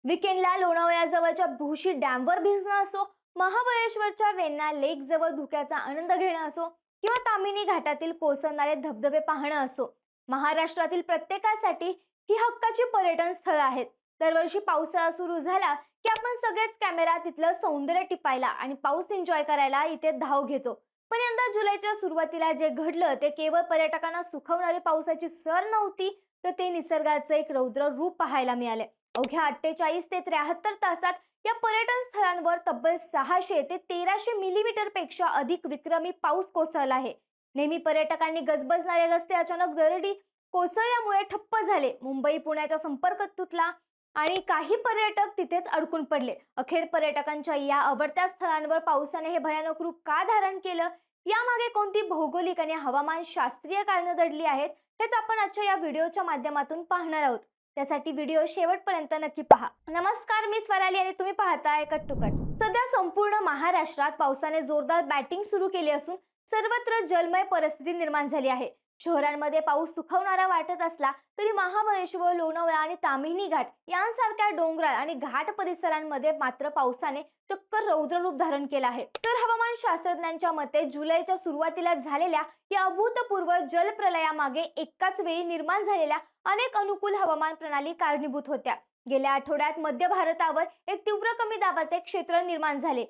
विकेंडला लोणावळ्याजवळच्या भुशी डॅमवर भिजणं असो, महाबळेश्वरच्या वेण्णा लेक जवळ धुक्याचा आनंद घेणं असो किंवा तामिनी घाटातील कोसळणारे धबधबे पाहणं असो, महाराष्ट्रातील प्रत्येकासाठी ही हक्काची पर्यटन स्थळं आहेत. दरवर्षी पावसाळा सुरू झाला की आपण सगळेच कॅमेरा तिथलं सौंदर्य टिपायला आणि पाऊस एन्जॉय करायला इथे धाव घेतो. पण यंदा जुलैच्या सुरुवातीला जे घडलं ते केवळ पर्यटकांना सुखवणारी पावसाची सर नव्हती, तर ते निसर्गाचं एक रौद्र रूप पाहायला मिळाले. अवघ्या 48 ते 73 तासात या पर्यटन स्थळांवर तब्बल 600 ते 1300 मिलीमीटर पेक्षा अधिक विक्रमी पाऊस कोसळला आहे. नेहमी पर्यटकांनी गजबजणारे रस्ते अचानक दरडी कोसळल्यामुळे ठप्प झाले. मुंबई पुण्याचा संपर्क तुटला आणि काही पर्यटक तिथेच अडकून पडले. अखेर पर्यटकांच्या या आवडत्या स्थळांवर पावसाने हे भयानक रूप का धारण केलं, यामागे कोणती भौगोलिक आणि हवामानशास्त्रीय कारणं दडली आहेत, हेच आपण आजच्या या व्हिडिओच्या माध्यमातून पाहणार आहोत. त्यासाठी व्हिडिओ शेवटपर्यंत नक्की पहा. नमस्कार, मी स्वराली आणि तुम्ही पाहताय कट टू कट. सध्या संपूर्ण महाराष्ट्रात पावसाने जोरदार बॅटिंग सुरू केली असून सर्वत्र जलमय परिस्थिती निर्माण झाली आहे. शहरांमध्ये पाऊस सुखवणारा वाटत असला तरी महाबळेश्वर, लोणावळा आणि ताम्हिणी घाट यांसारख्या डोंगराळ आणि घाट परिसरांमध्ये मात्र पावसाने चक्क रौद्र रूप धारण केलं आहे. तर हवामान शास्त्रज्ञांच्या मते जुलैच्या सुरुवातीला झालेल्या या अभूतपूर्व जलप्रलयामागे एकाच वेळी निर्माण झालेल्या अनेक अनुकूल हवामान प्रणाली कारणीभूत होत्या. गेल्या आठवड्यात मध्य भारतावर एक तीव्र कमी दाबाचे क्षेत्र निर्माण झाले,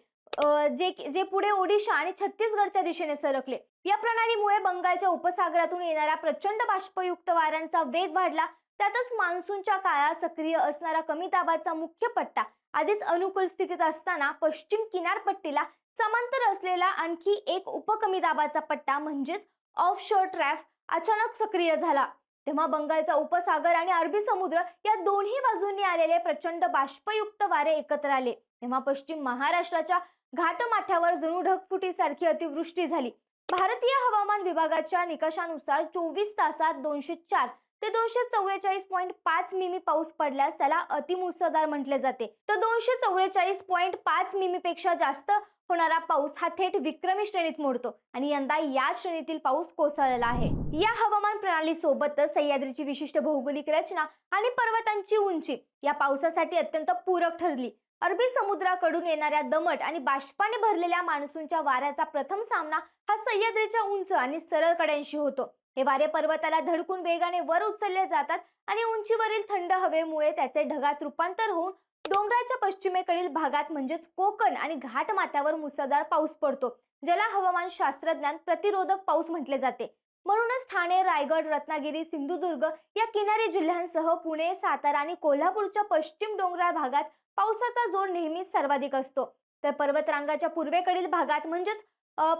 जे पुढे ओडिशा आणि छत्तीसगडच्या दिशेने सरकले. या प्रणालीमुळे बंगालच्या उपसागरातून येणाऱ्या प्रचंड बाष्पयुक्त वाऱ्यांचा वेग वाढला. त्यातच मान्सूनच्या काळात सक्रिय असणारा कमी दाबाचा मुख्य पट्टा आधीच अनुकूल स्थितीत असताना पश्चिम किनारपट्टीला समांतर असलेला आणखी एक उपकमी दाबाचा पट्टा म्हणजेच ऑफशोर ट्रॅफ अचानक सक्रिय झाला. तेव्हा बंगालचा उपसागर आणि अरबी समुद्र या दोन्ही बाजूंनी आलेले प्रचंड बाष्पयुक्त वारे एकत्र आले. तेव्हा पश्चिम महाराष्ट्राच्या घाटमाथ्यावर जणू ढगफुटीसारखी अतिवृष्टी झाली. भारतीय हवामान विभागाच्या निकषानुसार 24 तासात 204 ते 244.5 मिमी पाऊस पडल्यास त्याला अतिमुसळधार म्हटले जाते. तर 244.5 मिमी पेक्षा जास्त होणारा पाऊस हा थेट विक्रमी श्रेणीत मोडतो आणि यंदा या श्रेणीतील पाऊस कोसळलेला आहे. या हवामान प्रणाली सोबतच सह्याद्रीची विशिष्ट भौगोलिक रचना आणि पर्वतांची उंची या पावसासाठी अत्यंत पूरक ठरली. अरबी समुद्राकडून येणाऱ्या दमट आणि बाष्पाने भरलेल्या मान्सूनच्या वाऱ्याचा प्रथम सामना हा सह्याद्रीच्या उंच आणि सरळ कड्यांशी होतो. हे वारे पर्वताला धडकून वेगाने वर उचलले जातात आणि उंचीवरील थंड हवेमुळे त्याचे ढगात रूपांतर होऊन डोंगराच्या पश्चिमेकडील भागात म्हणजेच कोकण आणि घाटमाथ्यावर मुसळधार पाऊस पडतो, ज्याला हवामान शास्त्रज्ञान प्रतिरोधक पाऊस म्हटले जाते. म्हणूनच ठाणे, रायगड, रत्नागिरी, सिंधुदुर्ग या किनारी जिल्ह्यांसह पुणे, सातारा आणि कोल्हापूरच्या पश्चिम डोंगराळ भागात पावसाचा जोर नेहमीच सर्वाधिक असतो. तर पर्वतरांगाच्या पूर्वेकडील भागात म्हणजेच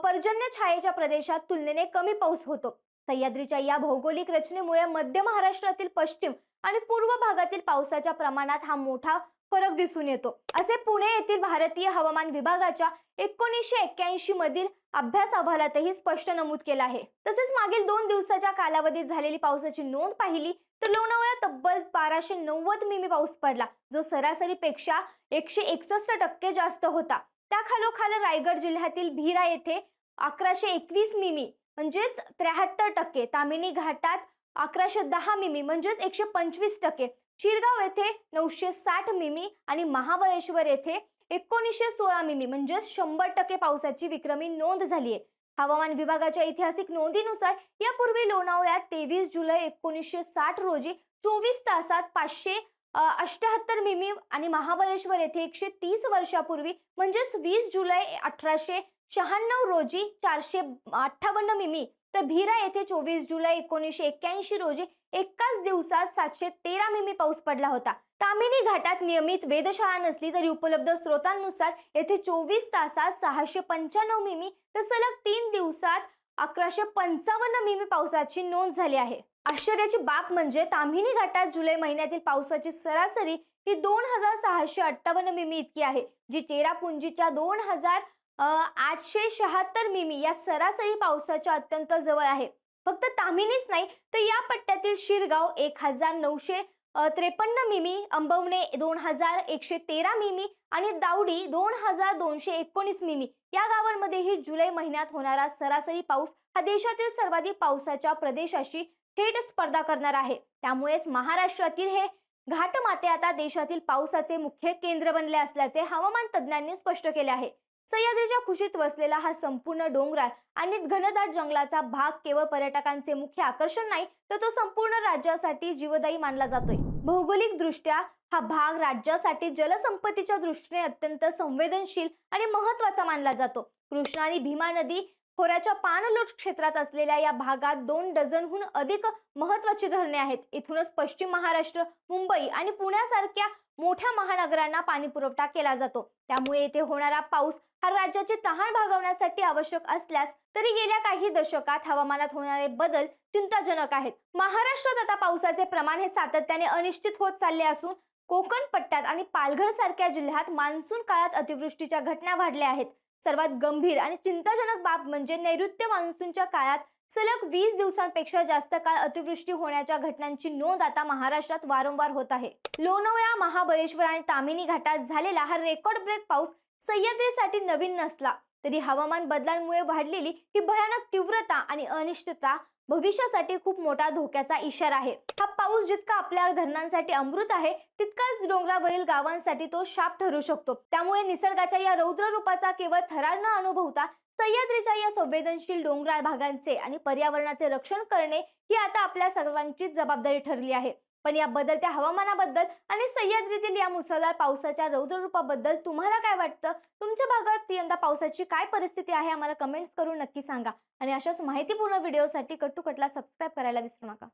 पर्जन्य छायेच्या प्रदेशात तुलनेने कमी पाऊस होतो. सह्याद्रीच्या या भौगोलिक रचनेमुळे मध्य महाराष्ट्रातील पश्चिम आणि पूर्व भागातील पावसाच्या प्रमाणात हा मोठा फरक दिसून येतो, असे पुणे येथील भारतीय हवामान विभागाच्या 1981 मधील अभ्यास अहवालातही स्पष्ट नमूद केलं आहे. तसेच मागील 2 दिवसाच्या कालावधीत झालेली पावसाची नोंद पाहिली तर लोणावळ्यात तब्बल 1290 मिमी पाऊस पडला, जो सरासरीपेक्षा 161% जास्त होता. त्याखालोखाल रायगड जिल्ह्यातील भीरा येथे 1121 मिमी म्हणजेच 73%, ताम्हिणी घाटात 1110 मिमी म्हणजेच 125%, शिरगाव येथे 960 मिमी आणि महाबळेश्वर येथे 1916 मिमी म्हणजेच 100% पावसाची विक्रमी नोंद झाली आहे. हवामान विभागाच्या ऐतिहासिक नोंदीनुसार यापूर्वी लोणावळ्यात 23 जुलै 1960 रोजी 24 तासात 578 मिमी आणि महाबळेश्वर येथे 130 वर्षापूर्वी म्हणजेच 20 जुलै 1896 रोजी 458 मिमी, तर भीरा येथे 24 जुलै 1981 रोजी एकाच दिवसात 713 मिमी पाऊस पडला होता. ताम्हिणी घाटात नियमित वेधशाळा नसली तरी उपलब्ध स्रोतांनुसार येथे 24 तासात 695 मिमी तर सलग 3 दिवसात 1155 मिमी पावसाची नोंद झाली आहे. आश्चर्याची बाब म्हणजे ताम्हिणी घाटात जुलै महिन्यातील पावसाची सरासरी ही 2658 मिमी इतकी आहे, जी चेरापुंजीच्या 2876 मिमी या सरासरी पावसाच्या अत्यंत जवळ आहे. फक्त ताम्हिणीच नाही तर या पट्ट्यातील शिरगाव 1953 मिमी, अंबवणे 2113 मिमी आणि दावडी 2219 मिमी या गावांमध्येही जुलै महिन्यात होणारा सरासरी पाऊस हा देशातील सर्वाधिक पावसाच्या प्रदेशाशी थेट स्पर्धा करणार आहे. त्यामुळेच महाराष्ट्रातील हे घाटमाते आता देशातील पावसाचे मुख्य केंद्र बनले असल्याचे हवामान तज्ज्ञांनी स्पष्ट केले आहे. सह्याद्रीच्या कुशीत वसलेला हा संपूर्ण डोंगराळ आणि घनदाट जंगलाचा भाग केवळ पर्यटकांचे मुख्य आकर्षण नाही, तर तो संपूर्ण राज्यासाठी जीवदायी मानला जातोय. भौगोलिक दृष्ट्या हा भाग राज्यासाठी जलसंपत्तीच्या दृष्टीने अत्यंत संवेदनशील आणि महत्त्वाचा मानला जातो. कृष्णा आणि भीमा नदी खोऱ्याच्या पाणलोट क्षेत्रात असलेल्या या भागात 2 डझनहून अधिक महत्त्वाची धरणे आहेत. इथूनच पश्चिम महाराष्ट्र, मुंबई आणि पुण्यासारख्या मोठ्या महानगरांना पाणी पुरवठा केला जातो. त्यामुळे येथे होणारा पाऊस हा राज्याची तहान भागवण्यासाठी आवश्यक असल्यास तरी गेल्या काही दशकात हवामानात होणारे बदल चिंताजनक आहेत. महाराष्ट्रात आता पावसाचे प्रमाण हे सातत्याने अनिश्चित होत चालले असून कोकण पट्ट्यात आणि पालघर सारख्या जिल्ह्यात मान्सून काळात अतिवृष्टीच्या घटना वाढल्या आहेत. सर्वात गंभीर आणि चिंताजनक बाब म्हणजे नैऋत्य मान्सूनच्या काळात सलग 20 दिवसांपेक्षा जास्त काळ अतिवृष्टी होण्याच्या घटनांची नोंद आता महाराष्ट्रात वारंवार होत आहे. लोणावळा, महाबळेश्वर आणि तामिनी घाटात झालेला हा रेकॉर्ड ब्रेक पाऊस सह्याद्रीसाठी नवीन नसला तरी हवामान बदलांमुळे वाढलेली ही भयानक तीव्रता आणि अनिश्चितता भविष्यासाठी खूप मोठा धोक्याचा इशारा आहे. हा पाऊस जितका आपल्या धरणांसाठी अमृत आहे, तितकाच डोंगरावरील गावांसाठी तो शाप ठरू शकतो. त्यामुळे निसर्गाच्या या रौद्र रूपाचा केवळ थरार न अनुभवता सह्याद्रीच्या या संवेदनशील डोंगराळ भागांचे आणि पर्यावरणाचे रक्षण करणे ही आता आपल्या सर्वांची जबाबदारी ठरली आहे. पण या बदलत्या हवामानाबद्दल आणि सह्याद्रीतील या मुसळधार पावसाच्या रौद्र रूपाबद्दल तुम्हाला काय वाटतं? तुमच्या भागात यंदा पावसाची काय परिस्थिती आहे? आम्हाला कमेंट्स करून नक्की सांगा. आणि अशाच माहितीपूर्ण व्हिडिओसाठी कट्टू कटला सबस्क्राईब करायला विसरू नका.